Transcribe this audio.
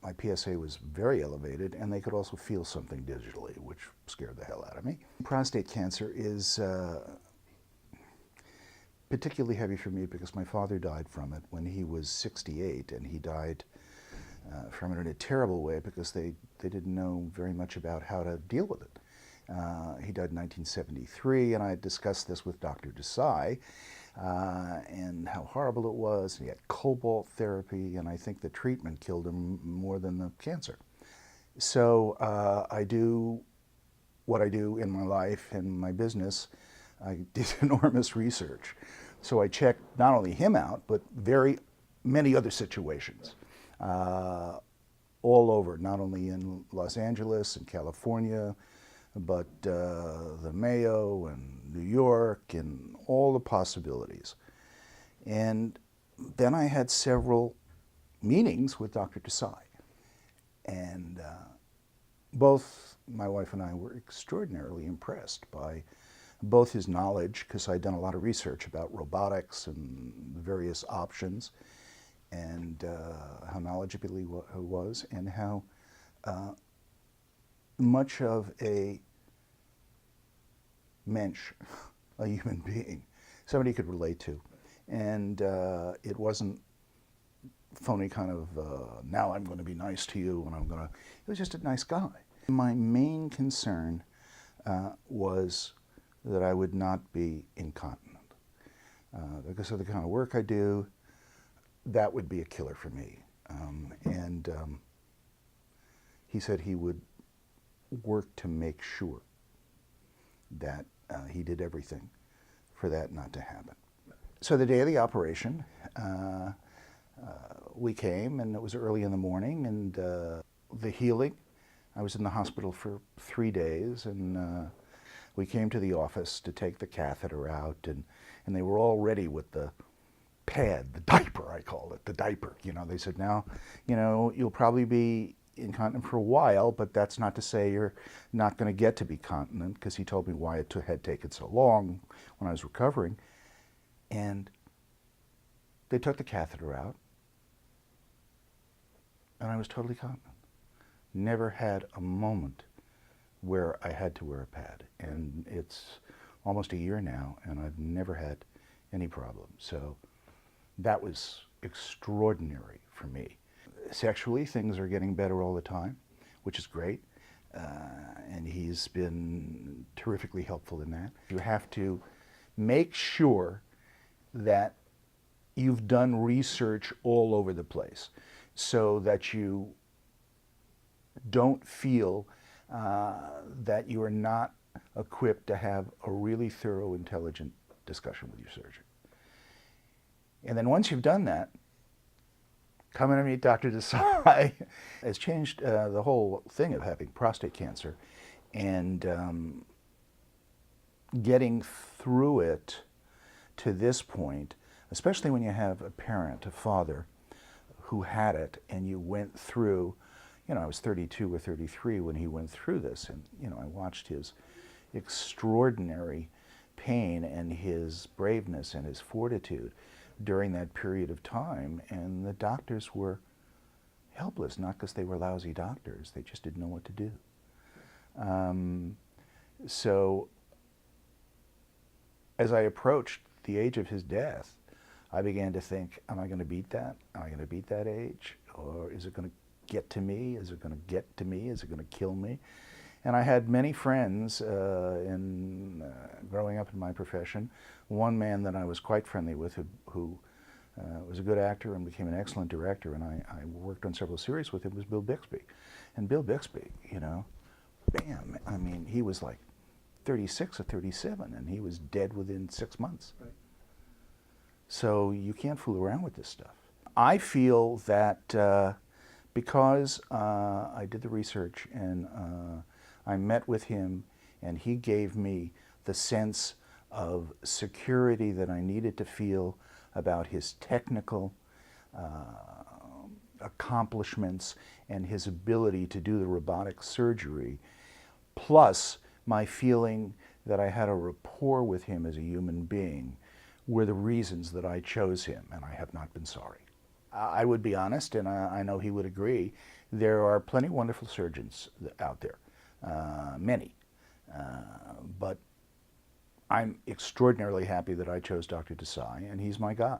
my PSA was very elevated, and they could also feel something digitally, which scared the hell out of me. Prostate cancer is particularly heavy for me because my father died from it when he was 68, and he died from it in a terrible way because they didn't know very much about how to deal with it. He died in 1973, and I discussed this with Dr. Desai, and how horrible it was. He had cobalt therapy, and I think the treatment killed him more than the cancer. So I do what I do in my life and my business. I did enormous research. So I checked not only him out, but very many other situations all over, not only in Los Angeles and California, but the Mayo and New York and all the possibilities. And then I had several meetings with Dr. Desai. And both my wife and I were extraordinarily impressed by both his knowledge, because I'd done a lot of research about robotics and various options, and how knowledgeable he was, and how much of a mensch, a human being, somebody could relate to. And it wasn't phony kind of, now I'm going to be nice to you, and I'm going to, he was just a nice guy. My main concern was that I would not be incontinent. Because of the kind of work I do, that would be a killer for me. He said he would work to make sure that he did everything for that not to happen. So the day of the operation, we came, and it was early in the morning, and the healing, I was in the hospital for 3 days, and we came to the office to take the catheter out, and they were all ready with the pad, the diaper, I call it, the diaper. You know, they said, now, you know, you'll probably be incontinent for a while, but that's not to say you're not going to get to be continent, because he told me why it had taken so long when I was recovering. And they took the catheter out, and I was totally continent. Never had a moment where I had to wear a pad. And it's almost a year now, and I've never had any problems. So that was extraordinary for me. Sexually, things are getting better all the time, which is great. And he's been terrifically helpful in that. You have to make sure that you've done research all over the place so that you don't feel that you are not equipped to have a really thorough, intelligent discussion with your surgeon. And then once you've done that, come in and meet Dr. Desai. It's changed the whole thing of having prostate cancer, and getting through it to this point, especially when you have a parent, a father, who had it, and you went through, you know, I was 32 or 33 when he went through this, and, you know, I watched his extraordinary pain and his braveness and his fortitude during that period of time, and the doctors were helpless, not because they were lousy doctors, they just didn't know what to do. So as I approached the age of his death, I began to think, am I going to beat that? Am I going to beat that age? Or is it going to get to me? Is it going to get to me? Is it going to kill me? And I had many friends growing up in my profession. One man that I was quite friendly with who was a good actor and became an excellent director, and I worked on several series with him, was Bill Bixby. And Bill Bixby, you know, bam, I mean, he was like 36 or 37, and he was dead within 6 months. Right. So you can't fool around with this stuff. I feel that because I did the research and I met with him, and he gave me the sense of security that I needed to feel about his technical accomplishments and his ability to do the robotic surgery, plus my feeling that I had a rapport with him as a human being, were the reasons that I chose him, and I have not been sorry. I would be honest, and I know he would agree, there are plenty of wonderful surgeons out there, many. But I'm extraordinarily happy that I chose Dr. Desai, and he's my guy.